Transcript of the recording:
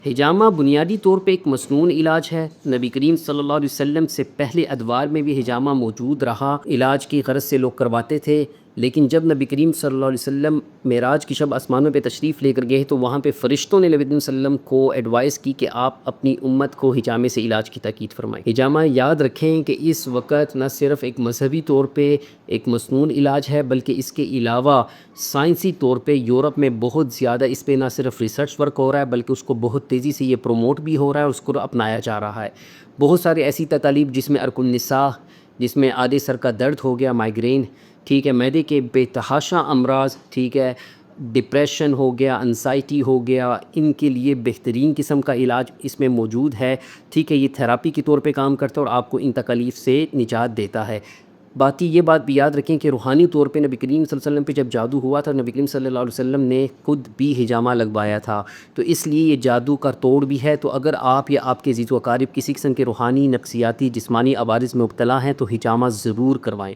ہجامہ بنیادی طور پہ ایک مسنون علاج ہے۔ نبی کریم صلی اللہ علیہ وسلم سے پہلے ادوار میں بھی ہجامہ موجود رہا، علاج کی غرض سے لوگ کرواتے تھے، لیکن جب نبی کریم صلی اللہ علیہ وسلم معراج کی شب آسمانوں پہ تشریف لے کر گئے تو وہاں پہ فرشتوں نے نبی کریم صلی اللہ علیہ وسلم کو ایڈوائز کی کہ آپ اپنی امت کو ہجامے سے علاج کی تاکید فرمائیں۔ ہجامہ یاد رکھیں کہ اس وقت نہ صرف ایک مذہبی طور پہ ایک مسنون علاج ہے، بلکہ اس کے علاوہ سائنسی طور پہ یورپ میں بہت زیادہ اس پہ نہ صرف ریسرچ ورک ہو رہا ہے، بلکہ اس کو بہت تیزی سے یہ پروموٹ بھی ہو رہا ہے اور اس کو اپنایا جا رہا ہے۔ بہت سارے ایسی تکالیف جس میں ارک النساء، جس میں آدھے سر کا درد ہو گیا، مائگرین، ٹھیک ہے، معدے کے بے تحاشا امراض، ٹھیک ہے، ڈپریشن ہو گیا، انزائٹی ہو گیا، ان کے لیے بہترین قسم کا علاج اس میں موجود ہے، ٹھیک ہے۔ یہ تھراپی کے طور پہ کام کرتا ہے اور آپ کو ان تکالیف سے نجات دیتا ہے۔ یہ بات بھی یاد رکھیں کہ روحانی طور پہ نبی کریم صلی اللہ علیہ وسلم پہ جب جادو ہوا تھا، نبی کریم صلی اللہ علیہ وسلم نے خود بھی ہجامہ لگوایا تھا، تو اس لیے یہ جادو کا توڑ بھی ہے۔ تو اگر آپ یا آپ کے عزیز و اقارب کسی قسم کے روحانی، نفسیاتی، جسمانی عوارض میں مبتلا ہیں تو ہجامہ ضرور کروائیں۔